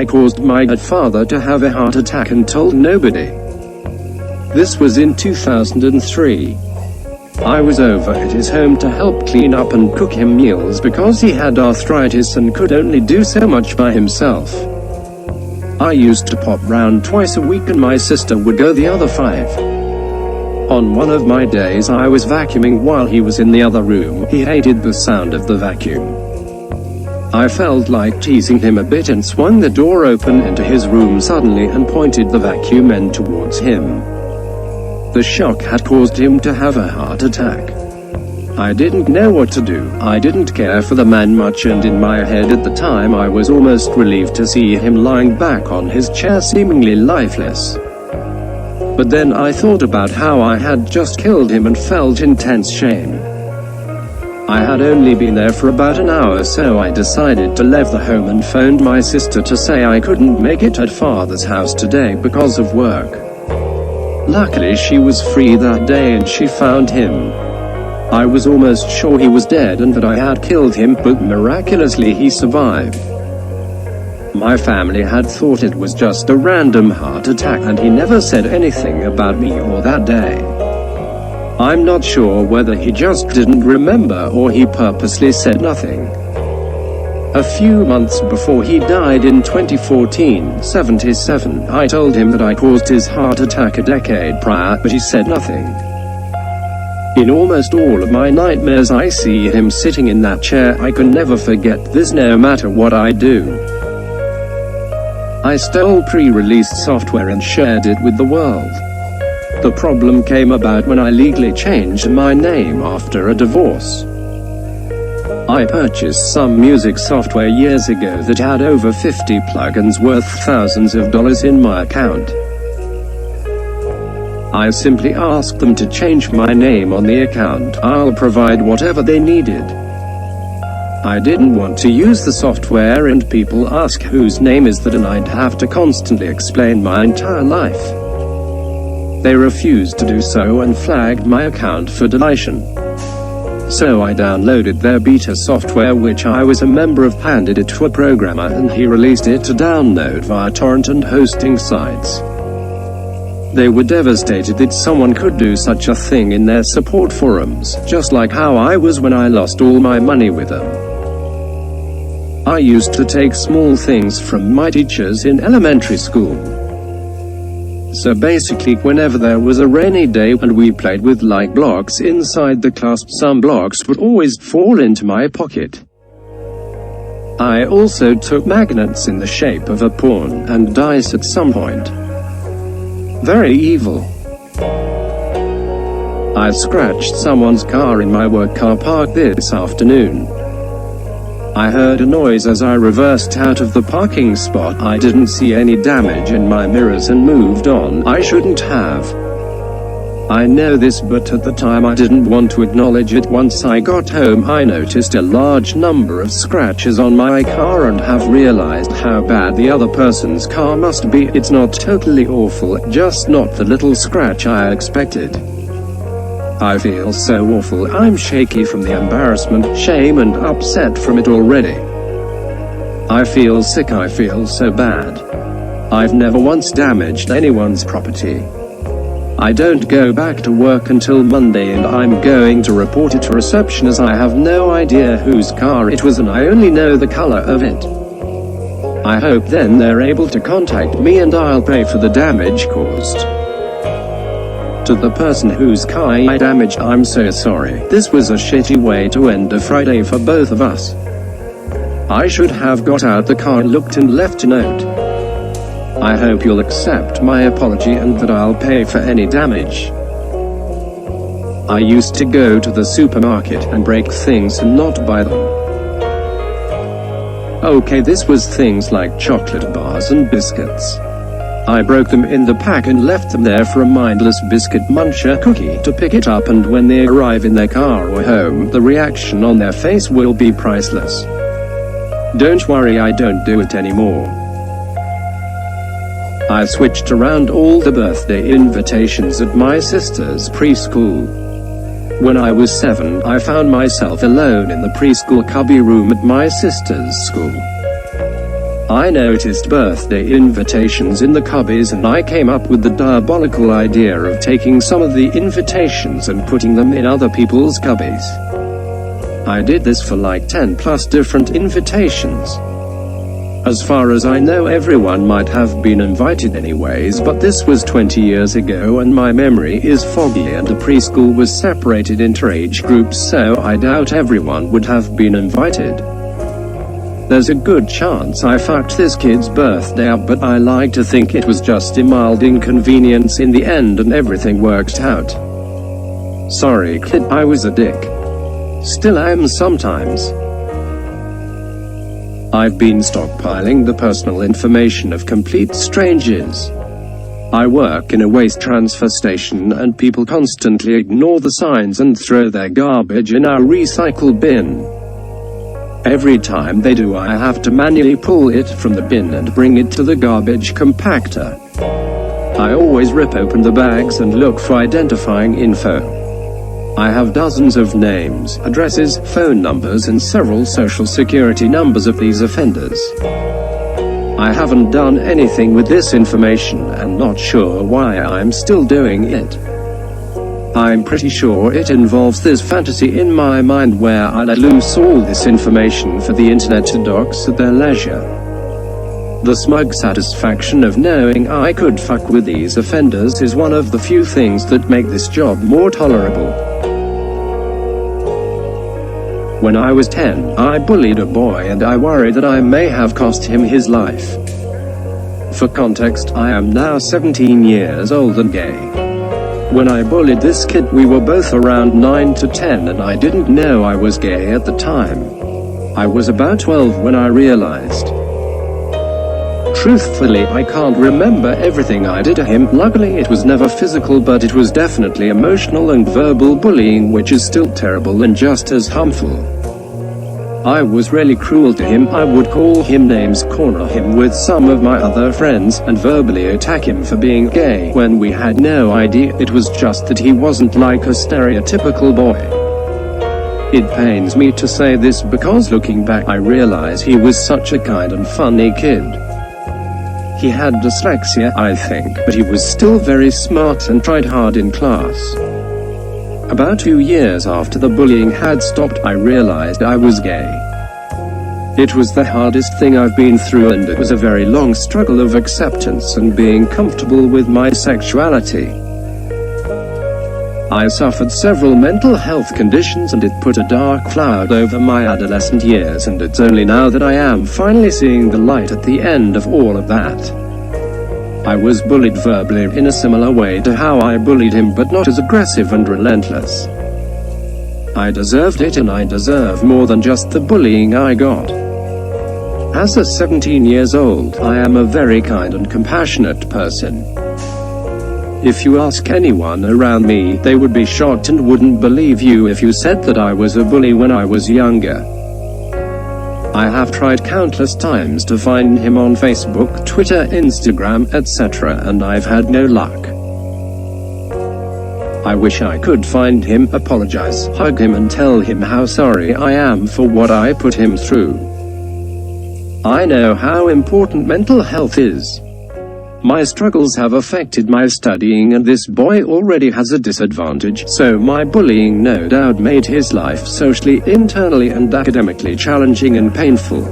caused my godfather to have a heart attack and told nobody. This was in 2003. I was over at his home to help clean up and cook him meals because he had arthritis and could only do so much by himself. I used to pop round twice a week and my sister would go the other 5. On one of my days I was vacuuming while he was in the other room. He hated the sound of the vacuum. I felt like teasing him a bit and swung the door open into his room suddenly and pointed the vacuum end towards him. The shock had caused him to have a heart attack. I didn't know what to do. I didn't care for the man much, and in my head at the time I was almost relieved to see him lying back on his chair seemingly lifeless. But then I thought about how I had just killed him and felt intense shame. I had only been there for about an hour, so I decided to leave the home and phoned my sister to say I couldn't make it at father's house today because of work. Luckily she was free that day and she found him. I was almost sure he was dead and that I had killed him, but miraculously he survived. My family had thought it was just a random heart attack and he never said anything about me or that day. I'm not sure whether he just didn't remember or he purposely said nothing. A few months before he died in 2014, 77, I told him that I caused his heart attack a decade prior, but he said nothing. In almost all of my nightmares I see him sitting in that chair. I can never forget this no matter what I do. I stole pre-released software and shared it with the world. The problem came about when I legally changed my name after a divorce. I purchased some music software years ago that had over 50 plugins worth thousands of dollars in my account. I simply asked them to change my name on the account. I'll provide whatever they needed. I didn't want to use the software and people ask whose name is that and I'd have to constantly explain my entire life. They refused to do so and flagged my account for deletion. So I downloaded their beta software, which I was a member of, handed it to a programmer and he released it to download via torrent and hosting sites. They were devastated that someone could do such a thing in their support forums, just like how I was when I lost all my money with them. I used to take small things from my teachers in elementary school. So basically, whenever there was a rainy day and we played with light blocks inside the class, some blocks would always fall into my pocket. I also took magnets in the shape of a pawn and dice at some point. Very evil. I scratched someone's car in my work car park this afternoon. I heard a noise as I reversed out of the parking spot. I didn't see any damage in my mirrors and moved on. I shouldn't have. I know this, but at the time I didn't want to acknowledge it. Once I got home I noticed a large number of scratches on my car and have realized how bad the other person's car must be. It's not totally awful, just not the little scratch I expected. I feel so awful. I'm shaky from the embarrassment, shame and upset from it already. I feel sick. I feel so bad. I've never once damaged anyone's property. I don't go back to work until Monday and I'm going to report it to reception as I have no idea whose car it was and I only know the color of it. I hope then they're able to contact me and I'll pay for the damage caused. To the person whose car I damaged, I'm so sorry. This was a shitty way to end a Friday for both of us. I should have got out the car, looked and left a note. I hope you'll accept my apology and that I'll pay for any damage. I used to go to the supermarket and break things and not buy them. Okay, this was things like chocolate bars and biscuits. I broke them in the pack and left them there for a mindless biscuit muncher cookie to pick it up, and when they arrive in their car or home, the reaction on their face will be priceless. Don't worry, I don't do it anymore. I switched around all the birthday invitations at my sister's preschool. When I was 7, I found myself alone in the preschool cubby room at my sister's school. I noticed birthday invitations in the cubbies and I came up with the diabolical idea of taking some of the invitations and putting them in other people's cubbies. I did this for like 10 plus different invitations. As far as I know, everyone might have been invited anyways, but this was 20 years ago and my memory is foggy, and the preschool was separated into age groups, so I doubt everyone would have been invited. There's a good chance I fucked this kid's birthday up, but I like to think it was just a mild inconvenience in the end and everything worked out. Sorry kid, I was a dick. Still am sometimes. I've been stockpiling the personal information of complete strangers. I work in a waste transfer station and people constantly ignore the signs and throw their garbage in our recycle bin. Every time they do, I have to manually pull it from the bin and bring it to the garbage compactor. I always rip open the bags and look for identifying info. I have dozens of names, addresses, phone numbers, and several social security numbers of these offenders. I haven't done anything with this information and not sure why I'm still doing it. I'm pretty sure it involves this fantasy in my mind where I let loose all this information for the internet to dox at their leisure. The smug satisfaction of knowing I could fuck with these offenders is one of the few things that make this job more tolerable. When I was 10, I bullied a boy and I worry that I may have cost him his life. For context, I am now 17 years old and gay. When I bullied this kid, we were both around 9 to 10 and I didn't know I was gay at the time. I was about 12 when I realized. Truthfully, I can't remember everything I did to him. Luckily, it was never physical, but it was definitely emotional and verbal bullying, which is still terrible and just as harmful. I was really cruel to him. I would call him names, corner him with some of my other friends, and verbally attack him for being gay when we had no idea. It was just that he wasn't like a stereotypical boy. It pains me to say this because looking back, I realize he was such a kind and funny kid. He had dyslexia, I think, but he was still very smart and tried hard in class. About 2 years after the bullying had stopped, I realized I was gay. It was the hardest thing I've been through, and it was a very long struggle of acceptance and being comfortable with my sexuality. I suffered several mental health conditions and it put a dark cloud over my adolescent years, and it's only now that I am finally seeing the light at the end of all of that. I was bullied verbally in a similar way to how I bullied him, but not as aggressive and relentless. I deserved it, and I deserve more than just the bullying I got. As a 17 years old, I am a very kind and compassionate person. If you ask anyone around me, they would be shocked and wouldn't believe you if you said that I was a bully when I was younger. I have tried countless times to find him on Facebook, Twitter, Instagram, etc., and I've had no luck. I wish I could find him, apologize, hug him and tell him how sorry I am for what I put him through. I know how important mental health is. My struggles have affected my studying, and this boy already has a disadvantage, so my bullying no doubt made his life socially, internally, and academically challenging and painful.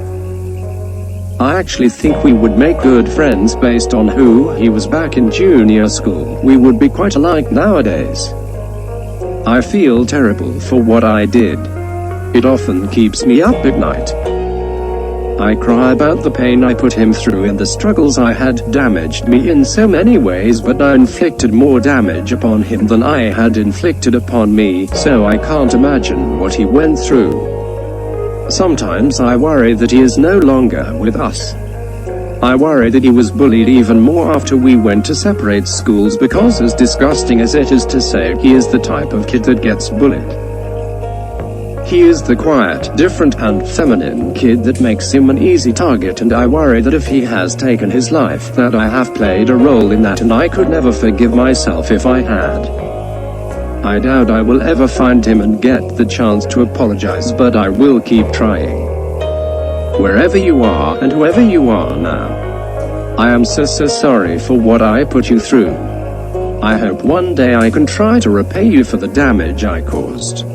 I actually think we would make good friends based on who he was back in junior school. We would be quite alike nowadays. I feel terrible for what I did. It often keeps me up at night. I cry about the pain I put him through, and the struggles I had damaged me in so many ways, but I inflicted more damage upon him than I had inflicted upon me, so I can't imagine what he went through. Sometimes I worry that he is no longer with us. I worry that he was bullied even more after we went to separate schools, because as disgusting as it is to say, he is the type of kid that gets bullied. He is the quiet, different, and feminine kid that makes him an easy target, and I worry that if he has taken his life, that I have played a role in that, and I could never forgive myself if I had. I doubt I will ever find him and get the chance to apologize, but I will keep trying. wherever you are and whoever you are now. I am so sorry for what I put you through. I hope one day I can try to repay you for the damage I caused.